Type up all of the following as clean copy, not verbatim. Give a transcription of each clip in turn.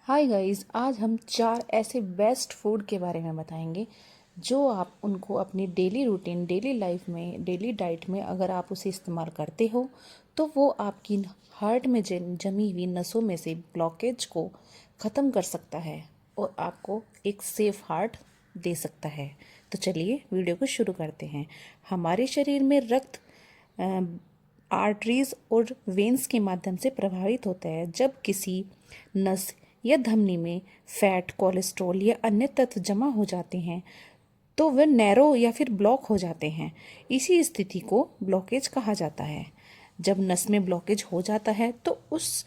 Hi guys, आज हम 4 ऐसे बेस्ट फूड के बारे में बताएंगे जो आप उनको अपनी डेली रूटीन, डेली लाइफ में, डेली डाइट में अगर आप उसे इस्तेमाल करते हो तो वो आपकी हार्ट में जमी हुई नसों में से ब्लॉकेज को ख़त्म कर सकता है और आपको एक सेफ हार्ट दे सकता है। तो चलिए वीडियो को शुरू करते हैं। हमारे शरीर में रक्त आर्टरीज और वेन्स के माध्यम से प्रभावित होता है। जब किसी नस या धमनी में फैट, कोलेस्ट्रॉल या अन्य तत्व जमा हो जाते हैं तो वे नैरो या फिर ब्लॉक हो जाते हैं। इसी स्थिति को ब्लॉकेज कहा जाता है। जब नस में ब्लॉकेज हो जाता है तो उस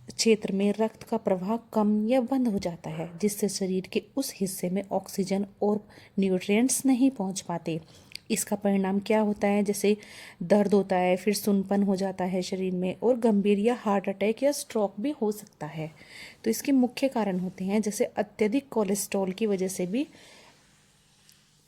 क्षेत्र में रक्त का प्रवाह कम या बंद हो जाता है, जिससे शरीर के उस हिस्से में ऑक्सीजन और न्यूट्रिएंट्स नहीं पहुंच पाते। इसका परिणाम क्या होता है? जैसे दर्द होता है, फिर सुनपन हो जाता है शरीर में और गंभीर या हार्ट अटैक या स्ट्रोक भी हो सकता है। तो इसके मुख्य कारण होते हैं जैसे अत्यधिक कोलेस्ट्रॉल की वजह से भी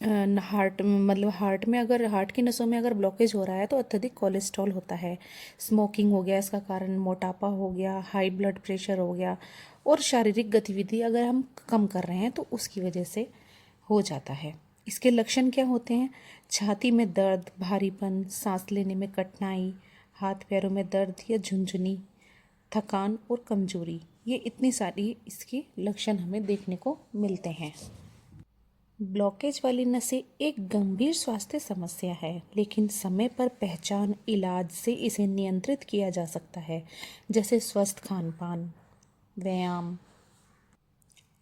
हार्ट में अगर हार्ट की नसों में अगर ब्लॉकेज हो रहा है तो अत्यधिक कोलेस्ट्रॉल होता है। स्मोकिंग हो गया इसका कारण, मोटापा हो गया, हाई ब्लड प्रेशर हो गया और शारीरिक गतिविधि अगर हम कम कर रहे हैं तो उसकी वजह से हो जाता है। इसके लक्षण क्या होते हैं? छाती में दर्द, भारीपन, सांस लेने में कठिनाई, हाथ पैरों में दर्द या झुनझुनी, थकान और कमजोरी। ये इतनी सारी इसके लक्षण हमें देखने को मिलते हैं। ब्लॉकेज वाली नसें एक गंभीर स्वास्थ्य समस्या है, लेकिन समय पर पहचान, इलाज से इसे नियंत्रित किया जा सकता है, जैसे स्वस्थ खान पान, व्यायाम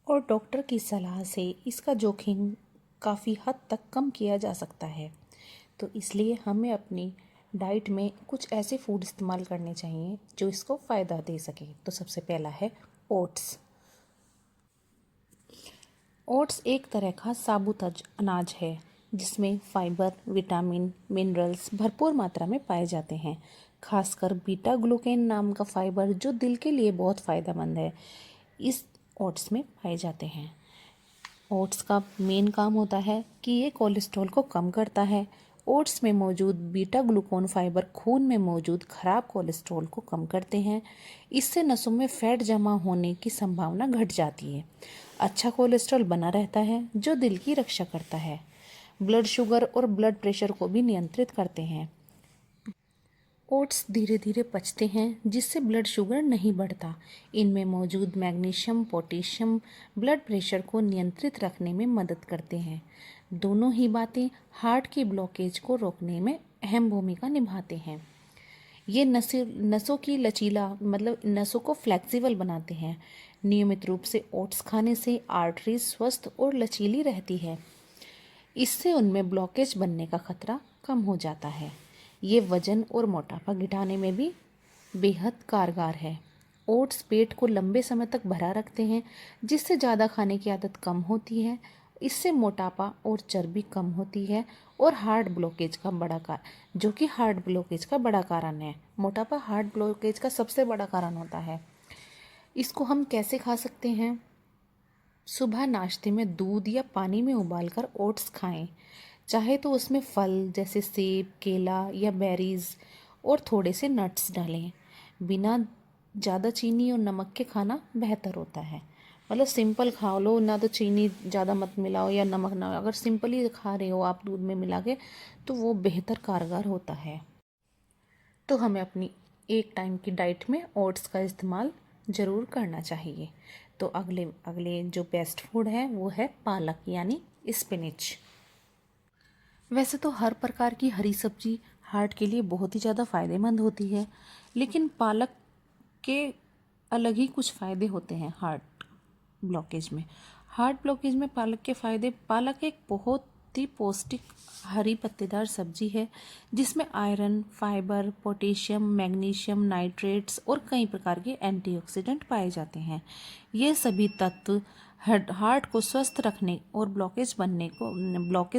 और डॉक्टर की सलाह से इसका जोखिम काफ़ी हद तक कम किया जा सकता है। तो इसलिए हमें अपनी डाइट में कुछ ऐसे फूड इस्तेमाल करने चाहिए जो इसको फ़ायदा दे सके। तो सबसे पहला है ओट्स। ओट्स एक तरह का साबुत अनाज है जिसमें फाइबर, विटामिन, मिनरल्स भरपूर मात्रा में पाए जाते हैं। खासकर बीटा ग्लूकेन नाम का फाइबर जो दिल के लिए बहुत फ़ायदेमंद है, इस ओट्स में पाए जाते हैं। ओट्स का मेन काम होता है कि ये कोलेस्ट्रॉल को कम करता है। ओट्स में मौजूद बीटा ग्लूकोन फाइबर खून में मौजूद खराब कोलेस्ट्रॉल को कम करते हैं। इससे नसों में फैट जमा होने की संभावना घट जाती है। अच्छा कोलेस्ट्रॉल बना रहता है जो दिल की रक्षा करता है। ब्लड शुगर और ब्लड प्रेशर को भी नियंत्रित करते हैं। ओट्स धीरे धीरे पचते हैं जिससे ब्लड शुगर नहीं बढ़ता। इनमें मौजूद मैग्नीशियम, पोटेशियम ब्लड प्रेशर को नियंत्रित रखने में मदद करते हैं। दोनों ही बातें हार्ट की ब्लॉकेज को रोकने में अहम भूमिका निभाते हैं। ये नसों की लचीला नसों को फ्लेक्सिबल बनाते हैं। नियमित रूप से ओट्स खाने से आर्टरीज स्वस्थ और लचीली रहती है। इससे उनमें ब्लॉकेज बनने का खतरा कम हो जाता है। ये वजन और मोटापा घटाने में भी बेहद कारगर है। ओट्स पेट को लंबे समय तक भरा रखते हैं, जिससे ज़्यादा खाने की आदत कम होती है। इससे मोटापा और चर्बी कम होती है और हार्ट ब्लॉकेज का बड़ा कारण है। मोटापा हार्ट ब्लॉकेज का सबसे बड़ा कारण होता है। इसको हम कैसे खा सकते हैं? सुबह नाश्ते में दूध या पानी में उबालकर ओट्स खाएं। चाहे तो उसमें फल जैसे सेब, केला या बेरीज और थोड़े से नट्स डालें। बिना ज़्यादा चीनी और नमक के खाना बेहतर होता है। सिंपल खा लो, ना तो चीनी ज़्यादा मत मिलाओ या नमक ना, अगर सिंपल ही खा रहे हो आप दूध में मिला के तो वो बेहतर कारगर होता है। तो हमें अपनी एक टाइम की डाइट में ओट्स का इस्तेमाल ज़रूर करना चाहिए। तो अगले अगले जो बेस्ट फूड है वो है पालक यानी स्पिनिच। वैसे तो हर प्रकार की हरी सब्जी हार्ट के लिए बहुत ही ज़्यादा फ़ायदेमंद होती है, लेकिन पालक के अलग ही कुछ फ़ायदे होते हैं ब्लॉकेज में। हार्ट ब्लॉकेज में पालक के फ़ायदे: पालक एक बहुत ही पौष्टिक हरी पत्तेदार सब्जी है जिसमें iron, fibre, potassium, magnesium, nitrates और कई प्रकार के एंटीऑक्सीडेंट पाए जाते हैं। ये सभी तत्व हार्ट को स्वस्थ रखने और ब्लॉकेज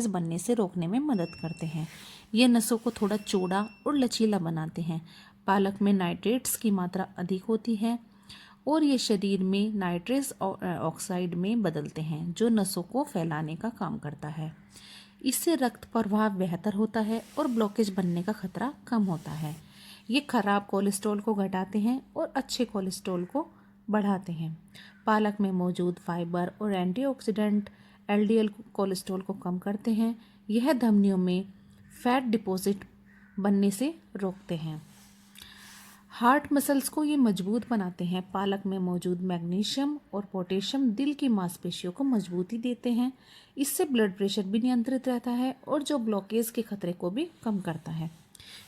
बनने से रोकने में मदद करते हैं। ये नसों को थोड़ा चौड़ा और लचीला बनाते हैं। पालक में नाइट्रेट्स की मात्रा अधिक होती है और ये शरीर में नाइट्रस ऑक्साइड में बदलते हैं जो नसों को फैलाने का काम करता है। इससे रक्त प्रवाह बेहतर होता है और ब्लॉकेज बनने का खतरा कम होता है। ये खराब कोलेस्ट्रॉल को घटाते हैं और अच्छे कोलेस्ट्रॉल को बढ़ाते हैं। पालक में मौजूद फाइबर और एंटीऑक्सीडेंट एलडीएल कोलेस्ट्रॉल को कम करते हैं। यह धमनियों में फैट डिपॉजिट बनने से रोकते हैं। हार्ट मसल्स को ये मजबूत बनाते हैं। पालक में मौजूद मैग्नीशियम और पोटेशियम दिल की मांसपेशियों को मजबूती देते हैं। इससे ब्लड प्रेशर भी नियंत्रित रहता है और जो ब्लॉकेज के खतरे को भी कम करता है।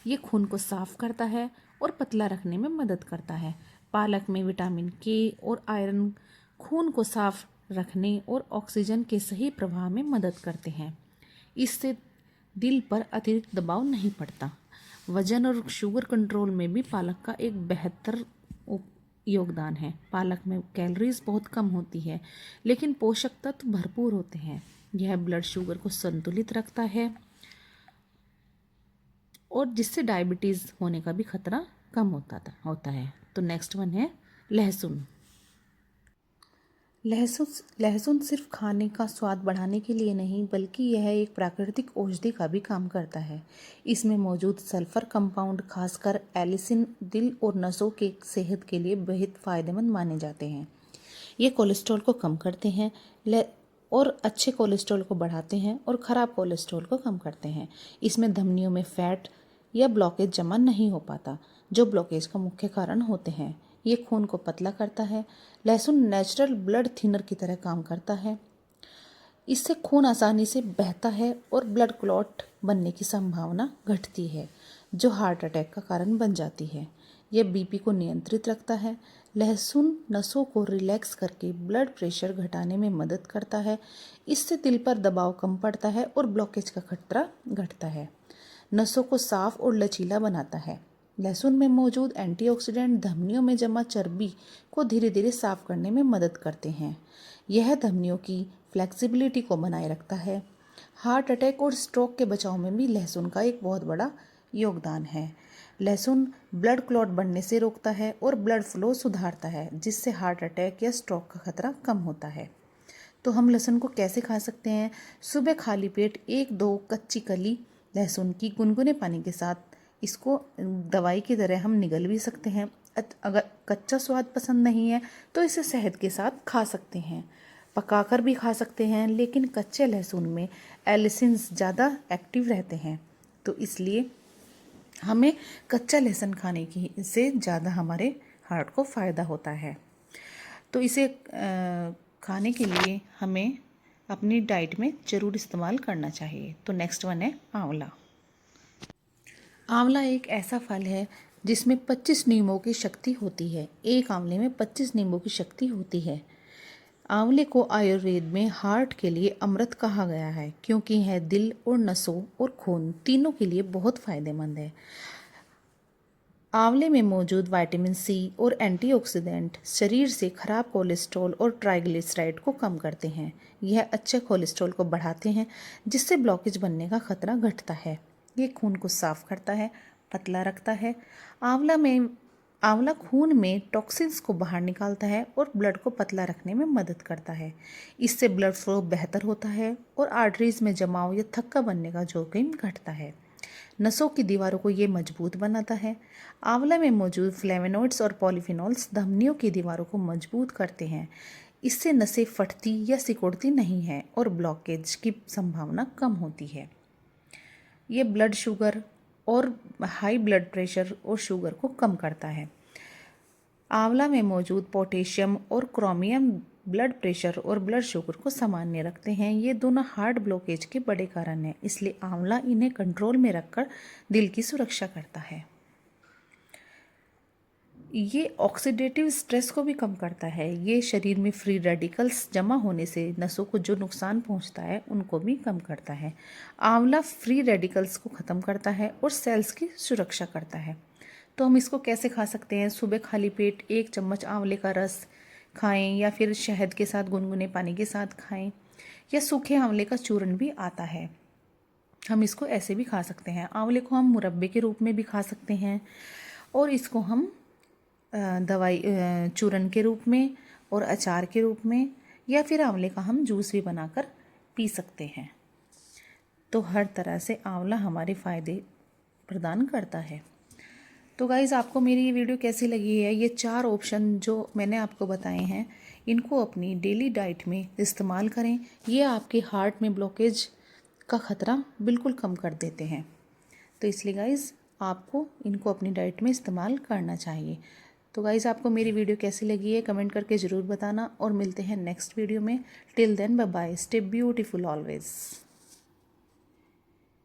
ये खून को साफ करता है और पतला रखने में मदद करता है। पालक में विटामिन के और आयरन खून को साफ रखने और ऑक्सीजन के सही प्रवाह में मदद करते हैं। इससे दिल पर अतिरिक्त दबाव नहीं पड़ता। वजन और शुगर कंट्रोल में भी पालक का एक बेहतर योगदान है। पालक में कैलोरीज बहुत कम होती है, लेकिन पोषक तत्व भरपूर होते हैं। यह ब्लड शुगर को संतुलित रखता है और जिससे डायबिटीज़ होने का भी खतरा कम होता है। तो नेक्स्ट वन है लहसुन। लहसुन सिर्फ खाने का स्वाद बढ़ाने के लिए नहीं, बल्कि यह एक प्राकृतिक औषधि का भी काम करता है। इसमें मौजूद सल्फर कंपाउंड, खासकर एलिसिन, दिल और नसों के सेहत के लिए बेहद फायदेमंद माने जाते हैं। ये कोलेस्ट्रॉल को कम करते हैं और अच्छे कोलेस्ट्रॉल को बढ़ाते हैं और ख़राब कोलेस्ट्रॉल को कम करते हैं। इसमें धमनियों में फैट या ब्लॉकेज जमा नहीं हो पाता, जो ब्लॉकेज का मुख्य कारण होते हैं। ये खून को पतला करता है। लहसुन नेचुरल ब्लड थिनर की तरह काम करता है। इससे खून आसानी से बहता है और ब्लड क्लॉट बनने की संभावना घटती है, जो हार्ट अटैक का कारण बन जाती है। यह बीपी को नियंत्रित रखता है। लहसुन नसों को रिलैक्स करके ब्लड प्रेशर घटाने में मदद करता है। इससे दिल पर दबाव कम पड़ता है और ब्लॉकेज का खतरा घटता है। नसों को साफ और लचीला बनाता है। लहसुन में मौजूद एंटीऑक्सीडेंट धमनियों में जमा चर्बी को धीरे धीरे साफ करने में मदद करते हैं। यह धमनियों की फ्लेक्सिबिलिटी को बनाए रखता है। हार्ट अटैक और स्ट्रोक के बचाव में भी लहसुन का एक बहुत बड़ा योगदान है। लहसुन ब्लड क्लॉट बनने से रोकता है और ब्लड फ्लो सुधारता है, जिससे हार्ट अटैक या स्ट्रोक का खतरा कम होता है। तो हम लहसुन को कैसे खा सकते हैं? सुबह खाली पेट 1-2 कच्ची कली लहसुन की गुनगुने पानी के साथ इसको दवाई की तरह हम निगल भी सकते हैं। अगर कच्चा स्वाद पसंद नहीं है तो इसे शहद के साथ खा सकते हैं। पकाकर भी खा सकते हैं, लेकिन कच्चे लहसुन में एलिसिन्स ज़्यादा एक्टिव रहते हैं, तो इसलिए हमें कच्चा लहसुन खाने की से ज़्यादा हमारे हार्ट को फ़ायदा होता है। तो इसे खाने के लिए हमें अपनी डाइट में ज़रूर इस्तेमाल करना चाहिए। तो नेक्स्ट वन है आंवला। आंवला एक ऐसा फल है जिसमें 25 नींबू की शक्ति होती है। एक आंवले में 25 नींबू की शक्ति होती है। आंवले को आयुर्वेद में हार्ट के लिए अमृत कहा गया है, क्योंकि यह दिल और नसों और खून तीनों के लिए बहुत फायदेमंद है। आंवले में मौजूद विटामिन सी और एंटीऑक्सीडेंट शरीर से खराब कोलेस्ट्रॉल और ट्राइग्लिसराइड को कम करते हैं। यह अच्छे कोलेस्ट्रॉल को बढ़ाते हैं, जिससे ब्लॉकेज बनने का खतरा घटता है। ये खून को साफ करता है, पतला रखता है। आंवला खून में टॉक्सिन्स को बाहर निकालता है और ब्लड को पतला रखने में मदद करता है। इससे ब्लड फ्लो बेहतर होता है और आर्टरीज में जमाव या थक्का बनने का जोखिम घटता है। नसों की दीवारों को ये मजबूत बनाता है। आंवला में मौजूद फ्लेवोनॉइड्स और पॉलीफिनॉल्स धमनियों की दीवारों को मजबूत करते हैं। इससे नसें फटती या सिकुड़ती नहीं हैं और ब्लॉकेज की संभावना कम होती है। ये ब्लड शुगर और हाई ब्लड प्रेशर और शुगर को कम करता है। आंवला में मौजूद पोटेशियम और क्रोमियम ब्लड प्रेशर और ब्लड शुगर को सामान्य रखते हैं। ये दोनों हार्ट ब्लॉकेज के बड़े कारण हैं, इसलिए आंवला इन्हें कंट्रोल में रखकर दिल की सुरक्षा करता है। ये ऑक्सीडेटिव स्ट्रेस को भी कम करता है। ये शरीर में फ्री रेडिकल्स जमा होने से नसों को जो नुकसान पहुंचता है उनको भी कम करता है। आंवला फ्री रेडिकल्स को ख़त्म करता है और सेल्स की सुरक्षा करता है। तो हम इसको कैसे खा सकते हैं? सुबह खाली पेट 1 चम्मच आंवले का रस खाएं, या फिर शहद के साथ गुनगुने पानी के साथ खाएं, या सूखे आंवले का चूर्ण भी आता है, हम इसको ऐसे भी खा सकते हैं। आंवले को हम मुरब्बे के रूप में भी खा सकते हैं, और इसको हम दवाई चूर्ण के रूप में और अचार के रूप में, या फिर आंवले का हम जूस भी बनाकर पी सकते हैं। तो हर तरह से आंवला हमारे फ़ायदे प्रदान करता है। तो गाइज़ आपको मेरी ये वीडियो कैसी लगी है? ये 4 ऑप्शन जो मैंने आपको बताए हैं, इनको अपनी डेली डाइट में इस्तेमाल करें। ये आपके हार्ट में ब्लॉकेज का ख़तरा बिल्कुल कम कर देते हैं। तो इसलिए गाइज़ आपको इनको अपनी डाइट में इस्तेमाल करना चाहिए। तो गाइज़ आपको मेरी वीडियो कैसी लगी है कमेंट करके ज़रूर बताना, और मिलते हैं नेक्स्ट वीडियो में। Till then bye bye, stay beautiful always.